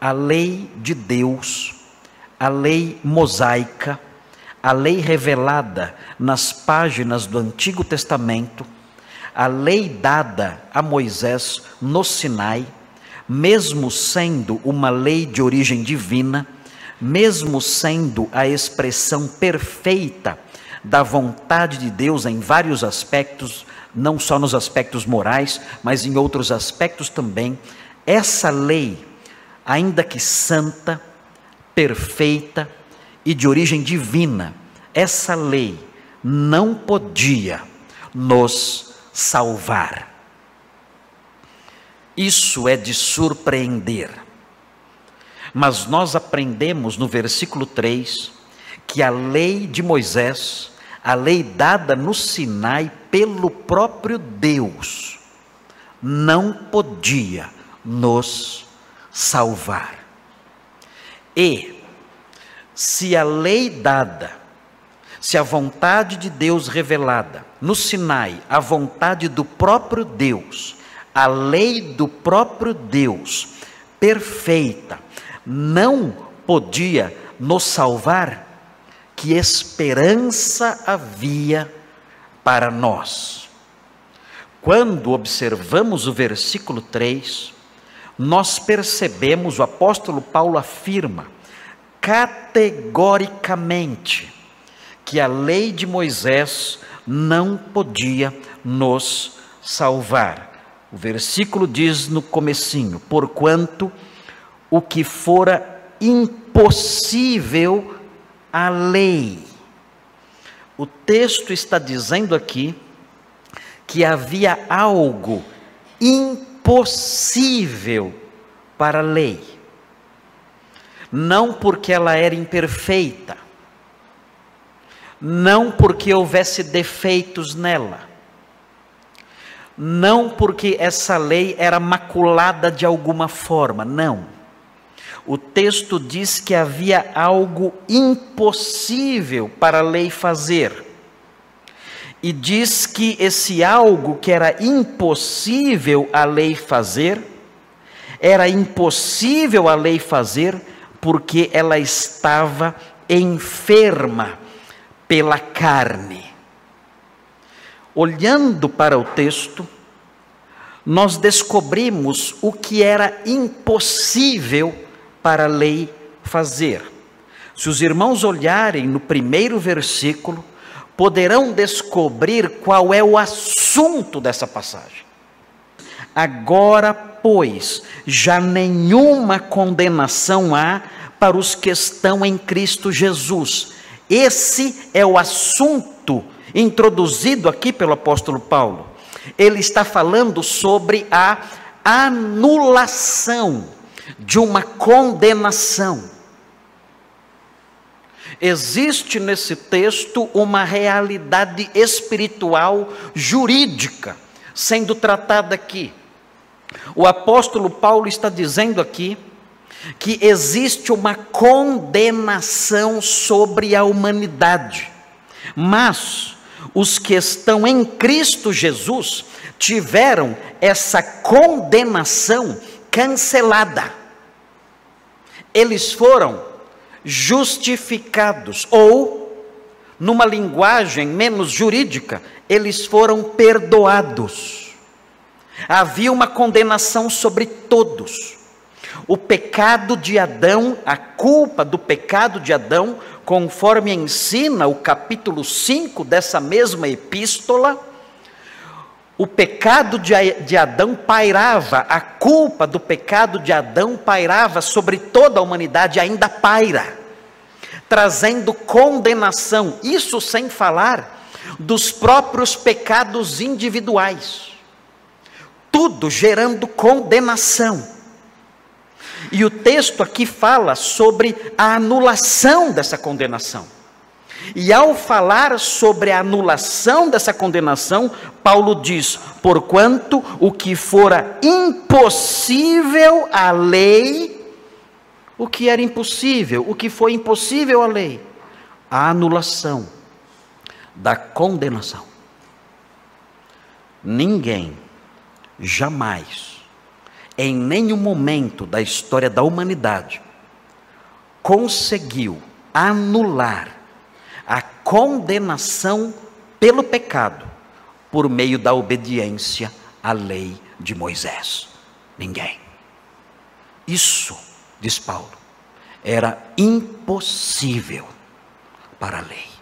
a lei de Deus, a lei mosaica, a lei revelada nas páginas do Antigo Testamento, a lei dada a Moisés no Sinai, mesmo sendo uma lei de origem divina, mesmo sendo a expressão perfeita da vontade de Deus em vários aspectos, não só nos aspectos morais, mas em outros aspectos também, essa lei, ainda que santa, perfeita e de origem divina, essa lei não podia nos salvar. Isso é de surpreender. Mas nós aprendemos no versículo 3 que a lei de Moisés, a lei dada no Sinai pelo próprio Deus, não podia nos salvar. E se a lei dada, se a vontade de Deus revelada no Sinai, a vontade do próprio Deus, a lei do próprio Deus, perfeita, não podia nos salvar, que esperança havia para nós? Quando observamos o versículo 3, nós percebemos, o apóstolo Paulo afirma categoricamente que a lei de Moisés não podia nos salvar. O versículo diz no comecinho: porquanto o que fora impossível à lei. O texto está dizendo aqui que havia algo impossível para a lei. Não porque ela era imperfeita, não porque houvesse defeitos nela, não porque essa lei era maculada de alguma forma, não. O texto diz que havia algo impossível para a lei fazer. E diz que esse algo que era impossível a lei fazer, era impossível a lei fazer porque ela estava enferma pela carne. Olhando para o texto, nós descobrimos o que era impossível para a lei fazer. Se os irmãos olharem no primeiro versículo, poderão descobrir qual é o assunto dessa passagem. Agora, pois, já nenhuma condenação há para os que estão em Cristo Jesus. Esse é o assunto introduzido aqui pelo apóstolo Paulo. Ele está falando sobre a anulação de uma condenação. Existe nesse texto uma realidade espiritual jurídica sendo tratada aqui. O apóstolo Paulo está dizendo aqui que existe uma condenação sobre a humanidade, mas os que estão em Cristo Jesus tiveram essa condenação cancelada. Eles foram justificados, ou, numa linguagem menos jurídica, eles foram perdoados. Havia uma condenação sobre todos. O pecado de Adão, a culpa do pecado de Adão, conforme ensina o capítulo 5 dessa mesma epístola, o pecado de Adão pairava, a culpa do pecado de Adão pairava sobre toda a humanidade, ainda paira, trazendo condenação, isso sem falar dos próprios pecados individuais, tudo gerando condenação. E o texto aqui fala sobre a anulação dessa condenação. E ao falar sobre a anulação dessa condenação, Paulo diz: porquanto o que fora impossível à lei, o que era impossível, o que foi impossível à lei, a anulação da condenação. Ninguém jamais em nenhum momento da história da humanidade, conseguiu anular a condenação pelo pecado por meio da obediência à lei de Moisés. Ninguém. Isso, diz Paulo, era impossível para a lei.